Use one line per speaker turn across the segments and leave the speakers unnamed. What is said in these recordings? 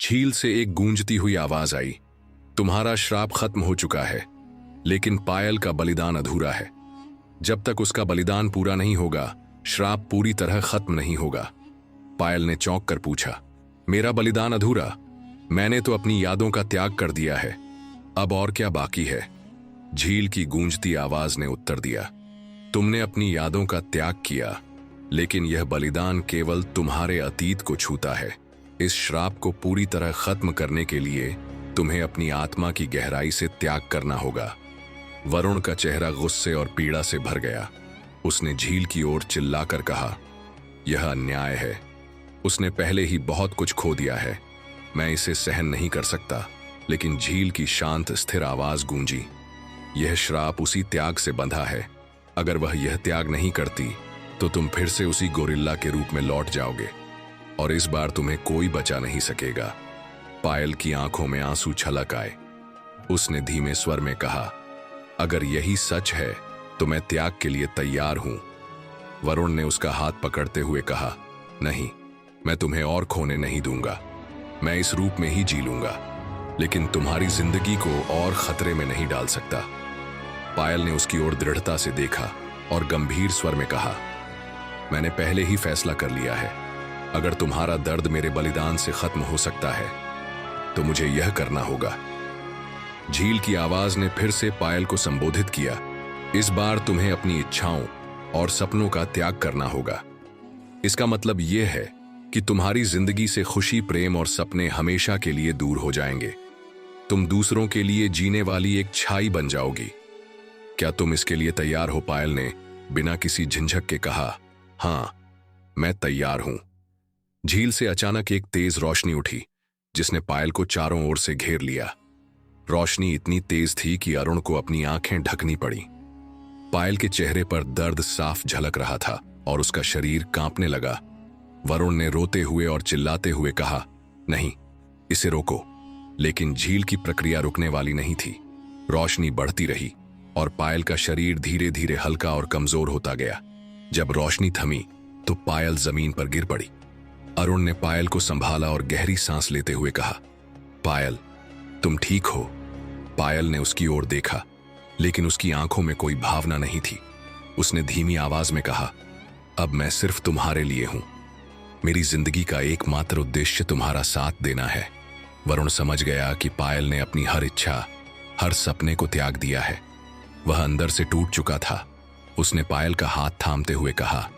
झील से एक गूंजती हुई आवाज आई, तुम्हारा श्राप खत्म हो चुका है, लेकिन पायल का बलिदान अधूरा है। जब तक उसका बलिदान पूरा नहीं होगा, श्राप पूरी तरह खत्म नहीं होगा। पायल ने चौंक कर पूछा, मेरा बलिदान अधूरा? मैंने तो अपनी यादों का त्याग कर दिया है, अब और क्या बाकी है? झील की गूंजती आवाज ने उत्तर दिया, तुमने अपनी यादों का त्याग किया, लेकिन यह बलिदान केवल तुम्हारे अतीत को छूता है। इस श्राप को पूरी तरह खत्म करने के लिए तुम्हें अपनी आत्मा की गहराई से त्याग करना होगा। वरुण का चेहरा गुस्से और पीड़ा से भर गया। उसने झील की ओर चिल्लाकर कहा, यह अन्याय है। उसने पहले ही बहुत कुछ खो दिया है, मैं इसे सहन नहीं कर सकता। लेकिन झील की शांत स्थिर आवाज गूंजी, यह श्राप उसी त्याग से बंधा है। अगर वह यह त्याग नहीं करती तो तुम फिर से उसी गोरिल्ला के रूप में लौट जाओगे, और इस बार तुम्हें कोई बचा नहीं सकेगा। पायल की आंखों में आंसू छलक आए। उसने धीमे स्वर में कहा, अगर यही सच है तो मैं त्याग के लिए तैयार हूं। वरुण ने उसका हाथ पकड़ते हुए कहा, नहीं, मैं तुम्हें और खोने नहीं दूंगा। मैं इस रूप में ही जी लूंगा, लेकिन तुम्हारी जिंदगी को और खतरे में नहीं डाल सकता। पायल ने उसकी ओर दृढ़ता से देखा और गंभीर स्वर में कहा, मैंने पहले ही फैसला कर लिया है। अगर तुम्हारा दर्द मेरे बलिदान से खत्म हो सकता है तो मुझे यह करना होगा। झील की आवाज ने फिर से पायल को संबोधित किया, इस बार तुम्हें अपनी इच्छाओं और सपनों का त्याग करना होगा। इसका मतलब यह है कि तुम्हारी जिंदगी से खुशी, प्रेम और सपने हमेशा के लिए दूर हो जाएंगे। तुम दूसरों के लिए जीने वाली एक छाई बन जाओगी। क्या तुम इसके लिए तैयार हो? पायल ने बिना किसी झिझक के कहा, हां, मैं तैयार हूं। झील से अचानक एक तेज रोशनी उठी, जिसने पायल को चारों ओर से घेर लिया। रोशनी इतनी तेज थी कि अरुण को अपनी आंखें ढकनी पड़ी। पायल के चेहरे पर दर्द साफ झलक रहा था और उसका शरीर कांपने लगा। वरुण ने रोते हुए और चिल्लाते हुए कहा, नहीं, इसे रोको। लेकिन झील की प्रक्रिया रुकने वाली नहीं थी। रोशनी बढ़ती रही और पायल का शरीर धीरे धीरे हल्का और कमजोर होता गया। जब रोशनी थमी तो पायल जमीन पर गिर पड़ी। अरुण ने पायल को संभाला और गहरी सांस लेते हुए कहा, पायल, तुम ठीक हो? पायल ने उसकी ओर देखा, लेकिन उसकी आंखों में कोई भावना नहीं थी। उसने धीमी आवाज में कहा, अब मैं सिर्फ तुम्हारे लिए हूं। मेरी जिंदगी का एकमात्र उद्देश्य तुम्हारा साथ देना है। वरुण समझ गया कि पायल ने अपनी हर इच्छा, हर सपने को त्याग दिया है। वह अंदर से टूट चुका था। उसने पायल का हाथ थामते हुए कहा,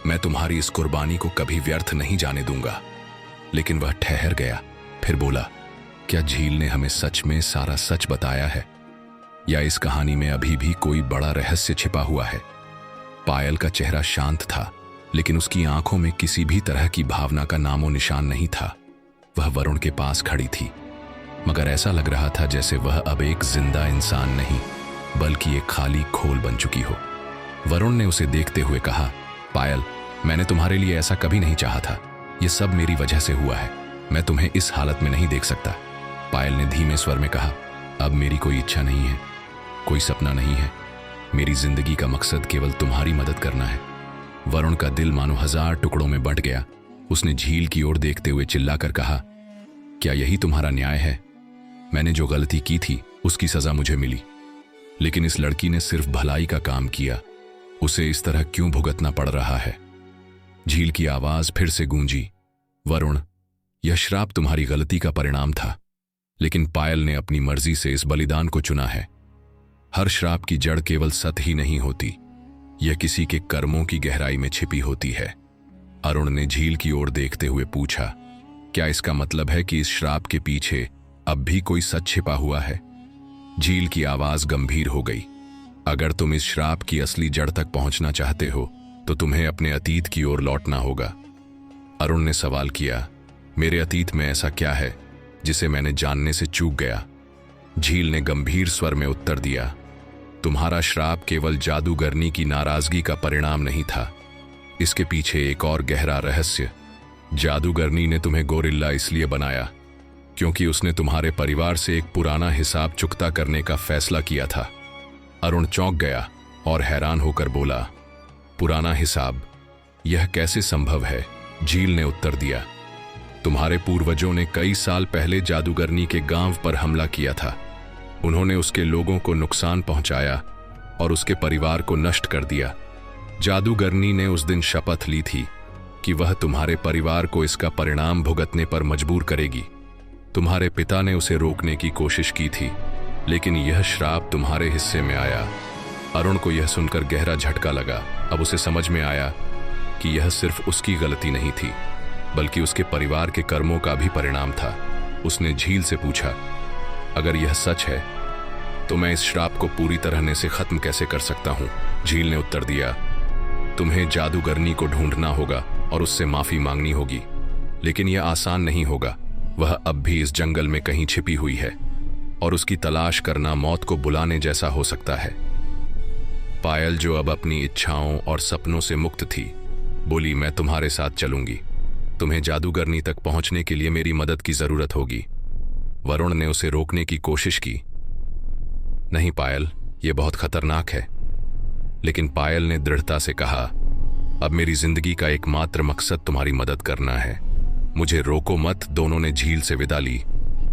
मैं तुम्हारी इस कुर्बानी को कभी व्यर्थ नहीं जाने दूंगा। लेकिन वह ठहर गया, फिर बोला, क्या झील ने हमें सच में सारा सच बताया है, या इस कहानी में अभी भी कोई बड़ा रहस्य छिपा हुआ है? पायल का चेहरा शांत था, लेकिन उसकी आंखों में किसी भी तरह की भावना का नामो निशान नहीं था। वह वरुण के पास खड़ी थी, मगर ऐसा लग रहा था जैसे वह अब एक जिंदा इंसान नहीं, बल्कि एक खाली खोल बन चुकी हो। वरुण ने उसे देखते हुए कहा, पायल, मैंने तुम्हारे लिए ऐसा कभी नहीं चाहा था। यह सब मेरी वजह से हुआ है। मैं तुम्हें इस हालत में नहीं देख सकता। पायल ने धीमे स्वर में कहा, अब मेरी कोई इच्छा नहीं है, कोई सपना नहीं है। मेरी जिंदगी का मकसद केवल तुम्हारी मदद करना है। वरुण का दिल मानो 1000 टुकड़ों में बंट गया। उसने झील की ओर देखते हुए चिल्लाकर कहा, क्या यही तुम्हारा न्याय है? मैंने जो गलती की थी उसकी सजा मुझे मिली, लेकिन इस लड़की ने सिर्फ भलाई का काम किया। उसे इस तरह क्यों भुगतना पड़ रहा है? झील की आवाज फिर से गूंजी, वरुण, यह श्राप तुम्हारी गलती का परिणाम था, लेकिन पायल ने अपनी मर्जी से इस बलिदान को चुना है। हर श्राप की जड़ केवल सत ही नहीं होती, यह किसी के कर्मों की गहराई में छिपी होती है। अरुण ने झील की ओर देखते हुए पूछा, क्या इसका मतलब है कि इस श्राप के पीछे अब भी कोई सच छिपा हुआ है? झील की आवाज गंभीर हो गई, अगर तुम इस श्राप की असली जड़ तक पहुंचना चाहते हो तो तुम्हें अपने अतीत की ओर लौटना होगा। अरुण ने सवाल किया, मेरे अतीत में ऐसा क्या है जिसे मैंने जानने से चूक गया? झील ने गंभीर स्वर में उत्तर दिया, तुम्हारा श्राप केवल जादूगरनी की नाराजगी का परिणाम नहीं था। इसके पीछे एक और गहरा रहस्य। जादूगरनी ने तुम्हें गोरिल्ला इसलिए बनाया क्योंकि उसने तुम्हारे परिवार से एक पुराना हिसाब चुकता करने का फैसला किया था। अरुण चौंक गया और हैरान होकर बोला, पुराना हिसाब? यह कैसे संभव है? झील ने उत्तर दिया, तुम्हारे पूर्वजों ने कई साल पहले जादूगरनी के गांव पर हमला किया था। उन्होंने उसके लोगों को नुकसान पहुंचाया और उसके परिवार को नष्ट कर दिया। जादूगरनी ने उस दिन शपथ ली थी कि वह तुम्हारे परिवार को इसका परिणाम भुगतने पर मजबूर करेगी। तुम्हारे पिता ने उसे रोकने की कोशिश की थी, लेकिन यह श्राप तुम्हारे हिस्से में आया। अरुण को यह सुनकर गहरा झटका लगा। अब उसे समझ में आया कि यह सिर्फ उसकी गलती नहीं थी, बल्कि उसके परिवार के कर्मों का भी परिणाम था। उसने झील से पूछा, अगर यह सच है तो मैं इस श्राप को पूरी तरह से खत्म कैसे कर सकता हूं? झील ने उत्तर दिया, तुम्हें जादूगरनी को ढूंढना होगा और उससे माफी मांगनी होगी, लेकिन यह आसान नहीं होगा। वह अब भी इस जंगल में कहीं छिपी हुई है और उसकी तलाश करना मौत को बुलाने जैसा हो सकता है। पायल, जो अब अपनी इच्छाओं और सपनों से मुक्त थी, बोली, मैं तुम्हारे साथ चलूंगी। तुम्हें जादूगरनी तक पहुंचने के लिए मेरी मदद की जरूरत होगी। वरुण ने उसे रोकने की कोशिश की। नहीं पायल, यह बहुत खतरनाक है। लेकिन पायल ने दृढ़ता से कहा, अब मेरी जिंदगी का एकमात्र मकसद तुम्हारी मदद करना है। मुझे रोको मत। दोनों ने झील से विदा ली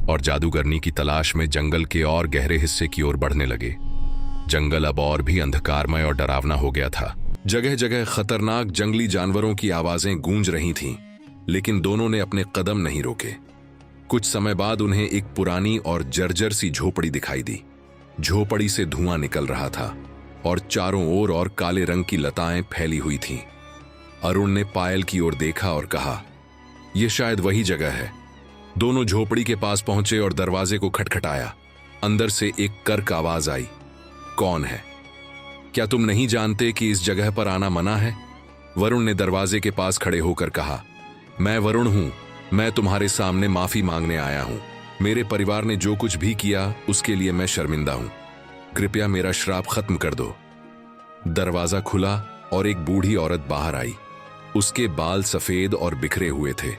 और जादूगरनी की तलाश में जंगल के और गहरे हिस्से की ओर बढ़ने लगे। जंगल अब और भी अंधकारमय और डरावना हो गया था। जगह जगह खतरनाक जंगली जानवरों की आवाजें गूंज रही थीं, लेकिन दोनों ने अपने कदम नहीं रोके। कुछ समय बाद उन्हें एक पुरानी और जर्जर सी झोपड़ी दिखाई दी। झोपड़ी से धुआं निकल रहा था और चारों ओर और काले रंग की लताएं फैली हुई थीं। अरुण ने पायल की ओर देखा और कहा, यह शायद वही जगह है। दोनों झोपड़ी के पास पहुंचे और दरवाजे को खटखटाया। अंदर से एक कर्क आवाज आई, कौन है? क्या तुम नहीं जानते कि इस जगह पर आना मना है? वरुण ने दरवाजे के पास खड़े होकर कहा, मैं वरुण हूं। मैं तुम्हारे सामने माफी मांगने आया हूं। मेरे परिवार ने जो कुछ भी किया उसके लिए मैं शर्मिंदा हूं। कृपया मेरा श्राप खत्म कर दो। दरवाजा खुला और एक बूढ़ी औरत बाहर आई। उसके बाल सफेद और बिखरे हुए थे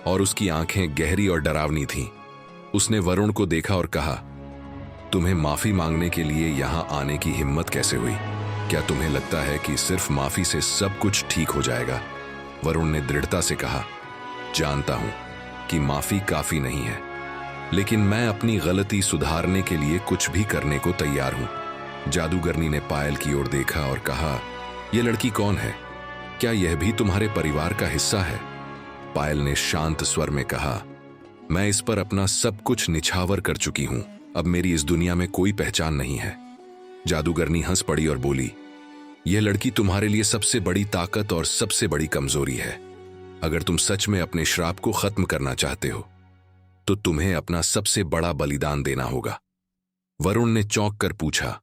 और उसकी आंखें गहरी और डरावनी थीं। उसने वरुण को देखा और कहा, तुम्हें माफी मांगने के लिए यहां आने की हिम्मत कैसे हुई? क्या तुम्हें लगता है कि सिर्फ माफी से सब कुछ ठीक हो जाएगा? वरुण ने दृढ़ता से कहा, जानता हूं कि माफी काफी नहीं है, लेकिन मैं अपनी गलती सुधारने के लिए कुछ भी करने को तैयार हूं। जादूगरनी ने पायल की ओर देखा और कहा, यह लड़की कौन है? क्या यह भी तुम्हारे परिवार का हिस्सा है? पायल ने शांत स्वर में कहा, मैं इस पर अपना सब कुछ निछावर कर चुकी हूं। अब मेरी इस दुनिया में कोई पहचान नहीं है। जादूगरनी हंस पड़ी और बोली, यह लड़की तुम्हारे लिए सबसे बड़ी ताकत और सबसे बड़ी कमजोरी है। अगर तुम सच में अपने श्राप को खत्म करना चाहते हो तो तुम्हें अपना सबसे बड़ा बलिदान देना होगा। वरुण ने चौंक कर पूछा,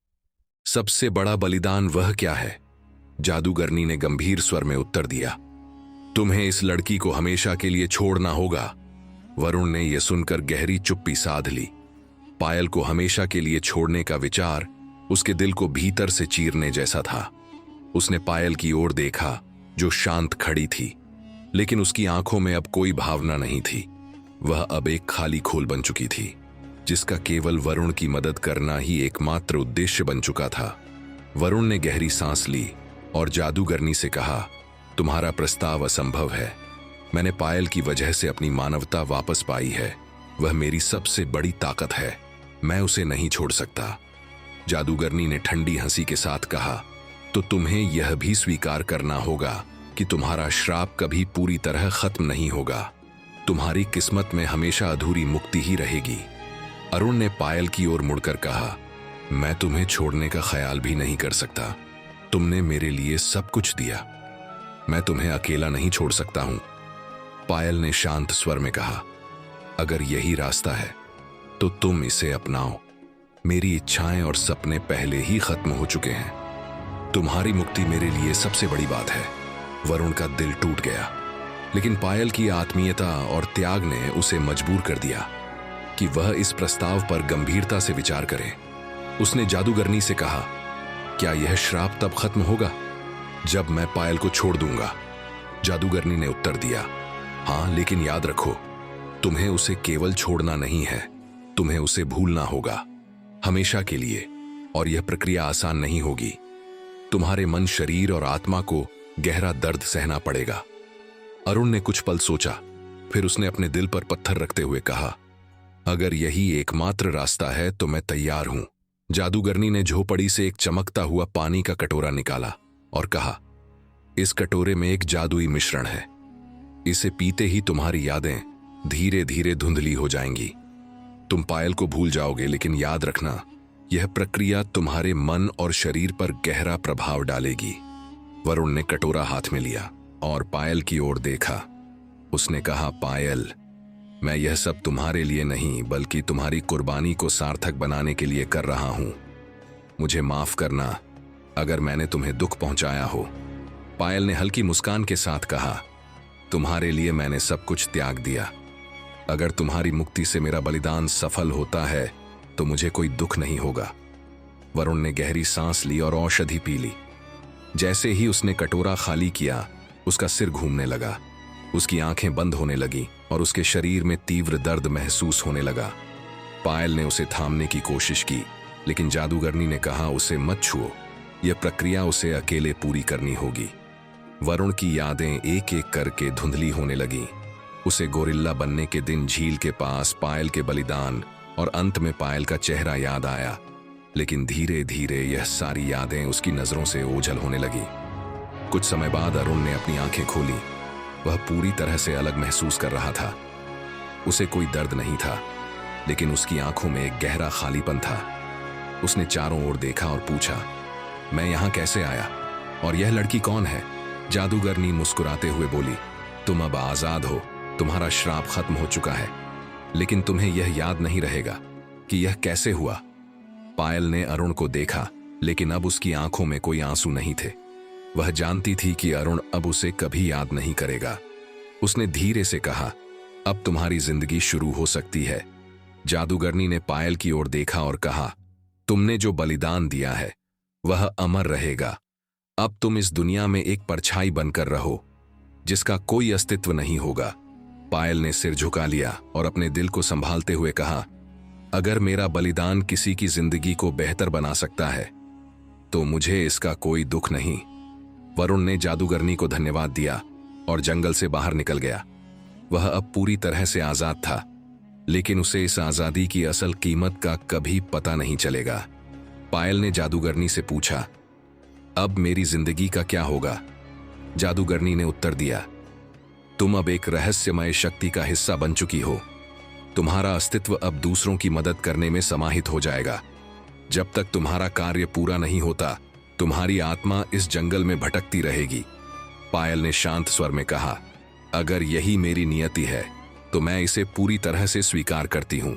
सबसे बड़ा बलिदान वह क्या है? जादूगरनी ने गंभीर स्वर में उत्तर दिया, तुम्हें इस लड़की को हमेशा के लिए छोड़ना होगा। वरुण ने यह सुनकर गहरी चुप्पी साध ली। पायल को हमेशा के लिए छोड़ने का विचार उसके दिल को भीतर से चीरने जैसा था। उसने पायल की ओर देखा, जो शांत खड़ी थी, लेकिन उसकी आंखों में अब कोई भावना नहीं थी। वह अब एक खाली खोल बन चुकी थी, जिसका केवल वरुण की मदद करना ही एकमात्र उद्देश्य बन चुका था। वरुण ने गहरी सांस ली और जादूगरनी से कहा, तुम्हारा प्रस्ताव असंभव है। मैंने पायल की वजह से अपनी मानवता वापस पाई है। वह मेरी सबसे बड़ी ताकत है। मैं उसे नहीं छोड़ सकता। जादूगरनी ने ठंडी हंसी के साथ कहा, तो तुम्हें यह भी स्वीकार करना होगा कि तुम्हारा श्राप कभी पूरी तरह खत्म नहीं होगा। तुम्हारी किस्मत में हमेशा अधूरी मुक्ति ही रहेगी। अरुण ने पायल की ओर मुड़कर कहा, मैं तुम्हें छोड़ने का ख्याल भी नहीं कर सकता। तुमने मेरे लिए सब कुछ दिया। मैं तुम्हें अकेला नहीं छोड़ सकता हूं। पायल ने शांत स्वर में कहा, अगर यही रास्ता है तो तुम इसे अपनाओ। मेरी इच्छाएं और सपने पहले ही खत्म हो चुके हैं। तुम्हारी मुक्ति मेरे लिए सबसे बड़ी बात है। वरुण का दिल टूट गया, लेकिन पायल की आत्मीयता और त्याग ने उसे मजबूर कर दिया कि वह इस प्रस्ताव पर गंभीरता से विचार करे। उसने जादूगरनी से कहा, क्या यह श्राप तब खत्म होगा जब मैं पायल को छोड़ दूंगा? जादूगरनी ने उत्तर दिया, हाँ, लेकिन याद रखो, तुम्हें उसे केवल छोड़ना नहीं है, तुम्हें उसे भूलना होगा हमेशा के लिए। और यह प्रक्रिया आसान नहीं होगी। तुम्हारे मन, शरीर और आत्मा को गहरा दर्द सहना पड़ेगा। अरुण ने कुछ पल सोचा, फिर उसने अपने दिल पर पत्थर रखते हुए कहा, अगर यही एकमात्र रास्ता है तो मैं तैयार हूं। जादूगरनी ने झोपड़ी से एक चमकता हुआ पानी का कटोरा निकाला और कहा, इस कटोरे में एक जादुई मिश्रण है। इसे पीते ही तुम्हारी यादें धीरे धीरे धुंधली हो जाएंगी। तुम पायल को भूल जाओगे, लेकिन याद रखना, यह प्रक्रिया तुम्हारे मन और शरीर पर गहरा प्रभाव डालेगी। वरुण ने कटोरा हाथ में लिया और पायल की ओर देखा। उसने कहा, पायल, मैं यह सब तुम्हारे लिए नहीं बल्कि तुम्हारी कुर्बानी को सार्थक बनाने के लिए कर रहा हूं। मुझे माफ करना अगर मैंने तुम्हें दुख पहुंचाया हो। पायल ने हल्की मुस्कान के साथ कहा, तुम्हारे लिए मैंने सब कुछ त्याग दिया। अगर तुम्हारी मुक्ति से मेरा बलिदान सफल होता है तो मुझे कोई दुख नहीं होगा। वरुण ने गहरी सांस ली और औषधि पी ली। जैसे ही उसने कटोरा खाली किया, उसका सिर घूमने लगा, उसकी आंखें बंद होने लगी और उसके शरीर में तीव्र दर्द महसूस होने लगा। पायल ने उसे थामने की कोशिश की, लेकिन जादूगरनी ने कहा, उसे मत छुओ, यह प्रक्रिया उसे अकेले पूरी करनी होगी। वरुण की यादें एक एक करके धुंधली होने लगीं। उसे गोरिल्ला बनने के दिन झील के पास पायल के बलिदान और अंत में पायल का चेहरा याद आया, लेकिन धीरे धीरे यह सारी यादें उसकी नजरों से ओझल होने लगी। कुछ समय बाद अरुण ने अपनी आंखें खोली। वह पूरी तरह से अलग महसूस कर रहा था। उसे कोई दर्द नहीं था, लेकिन उसकी आंखों में एक गहरा खालीपन था। उसने चारों ओर देखा और पूछा, मैं यहां कैसे आया और यह लड़की कौन है? जादूगरनी मुस्कुराते हुए बोली, तुम अब आजाद हो, तुम्हारा श्राप खत्म हो चुका है, लेकिन तुम्हें यह याद नहीं रहेगा कि यह कैसे हुआ। पायल ने अरुण को देखा, लेकिन अब उसकी आंखों में कोई आंसू नहीं थे। वह जानती थी कि अरुण अब उसे कभी याद नहीं करेगा। उसने धीरे से कहा, अब तुम्हारी जिंदगी शुरू हो सकती है। जादूगरनी ने पायल की ओर देखा और कहा, तुमने जो बलिदान दिया है वह अमर रहेगा। अब तुम इस दुनिया में एक परछाई बनकर रहो, जिसका कोई अस्तित्व नहीं होगा। पायल ने सिर झुका लिया और अपने दिल को संभालते हुए कहा, अगर मेरा बलिदान किसी की जिंदगी को बेहतर बना सकता है तो मुझे इसका कोई दुख नहीं। वरुण ने जादूगरनी को धन्यवाद दिया और जंगल से बाहर निकल गया। वह अब पूरी तरह से आजाद था, लेकिन उसे इस आजादी की असल कीमत का कभी पता नहीं चलेगा। पायल ने जादूगरनी से पूछा, अब मेरी जिंदगी का क्या होगा? जादूगरनी ने उत्तर दिया, तुम अब एक रहस्यमय शक्ति का हिस्सा बन चुकी हो। तुम्हारा अस्तित्व अब दूसरों की मदद करने में समाहित हो जाएगा। जब तक तुम्हारा कार्य पूरा नहीं होता, तुम्हारी आत्मा इस जंगल में भटकती रहेगी। पायल ने शांत स्वर में कहा, अगर यही मेरी नियति है तो मैं इसे पूरी तरह से स्वीकार करती हूं।